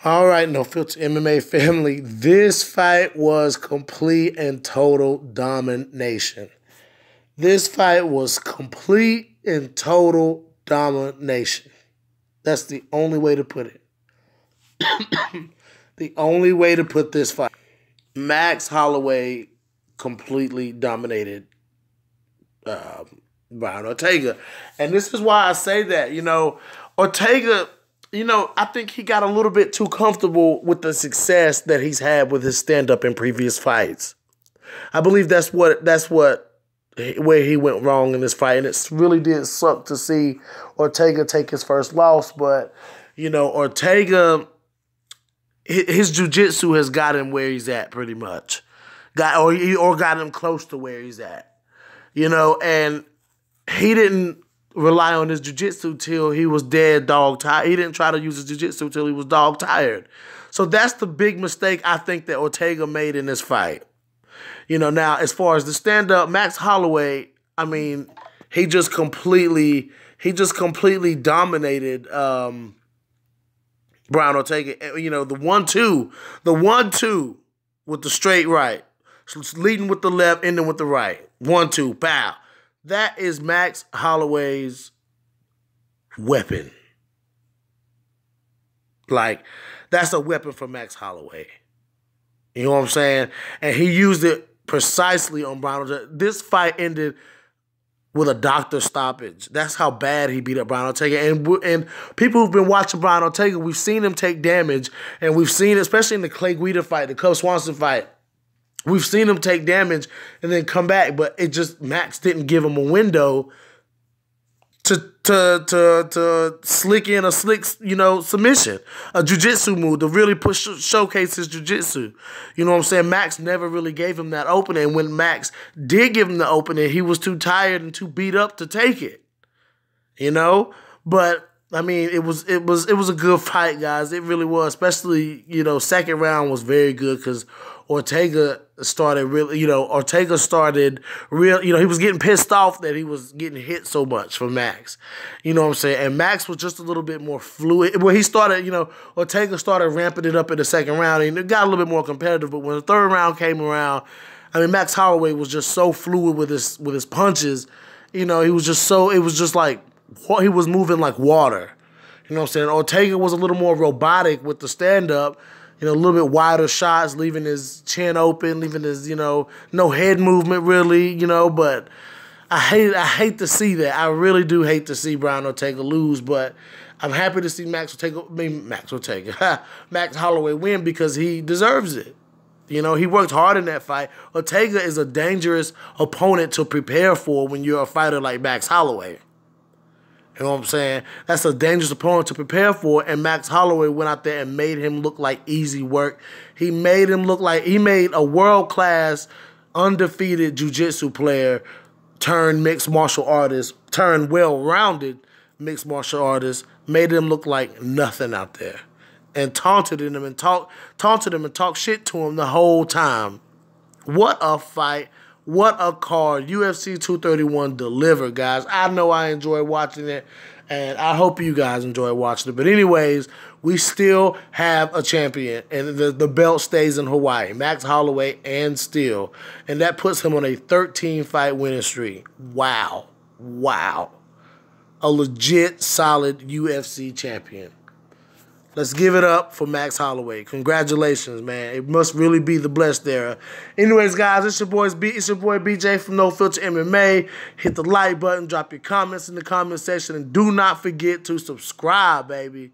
All right, No Filter MMA family. This fight was complete and total domination. This fight was complete and total domination. That's the only way to put it. The only way to put this fight. Max Holloway completely dominated Brian Ortega. And this is why I say that. Ortega, I think he got a little bit too comfortable with the success that he's had with his stand-up in previous fights. I believe that's where he went wrong in this fight. And it really did suck to see Ortega take his first loss. But, Ortega, his jiu-jitsu has got him where he's at pretty much. Got him close to where he's at. And he didn't rely on his jiu-jitsu till he was dead dog tired. He didn't try to use his jiu-jitsu till he was dog tired. So that's the big mistake I think that Ortega made in this fight. Now as far as the stand-up, Max Holloway, he just completely dominated Brian Ortega. The 1-2 with the straight right. So leading with the left, ending with the right. 1-2, pow. That is Max Holloway's weapon. That's a weapon for Max Holloway. You know what I'm saying? And he used it precisely on Brian Ortega. This fight ended with a doctor stoppage. That's how bad he beat up Brian Ortega. And people who've been watching Brian Ortega, we've seen him take damage. And we've seen, especially in the Clay Guida fight, the Cub Swanson fight, we've seen him take damage and then come back, but Max didn't give him a window to slick in a submission, a jiu-jitsu move to really showcase his jiu-jitsu. You know what I'm saying? Max never really gave him that opening. And when Max did give him the opening, he was too tired and too beat up to take it. But it was a good fight, guys. It really was. Especially, second round was very good because Ortega started really, he was getting pissed off that he was getting hit so much from Max. You know what I'm saying? And Max was just a little bit more fluid. Well, he started, Ortega started ramping it up in the second round, and it got a little bit more competitive. But when the third round came around, Max Holloway was just so fluid with his punches. He was just like he was moving like water. You know what I'm saying? Ortega was a little more robotic with the stand-up. A little bit wider shots, leaving his chin open, leaving his, no head movement really, but I hate to see that. I really do hate to see Brian Ortega lose, but I'm happy to see Max Holloway win because he deserves it. He worked hard in that fight. Ortega is a dangerous opponent to prepare for when you're a fighter like Max Holloway. You know what I'm saying? That's a dangerous opponent to prepare for, and Max Holloway went out there and made him look like easy work. He made a world-class, undefeated jiu-jitsu player turned mixed martial artist, turned well-rounded mixed martial artist, made him look like nothing out there, and taunted him and talked shit to him the whole time. What a fight. What a card. UFC 231 delivered, guys. I know I enjoyed watching it, and I hope you guys enjoy watching it. But anyways, we still have a champion, and the belt stays in Hawaii. Max Holloway and still. And that puts him on a 13-fight winning streak. Wow. Wow. A legit, solid UFC champion. Let's give it up for Max Holloway. Congratulations, man. It must really be the blessed era. Anyways, guys, it's your boy BJ from No Filter MMA. Hit the like button, drop your comments in the comment section, and do not forget to subscribe, baby.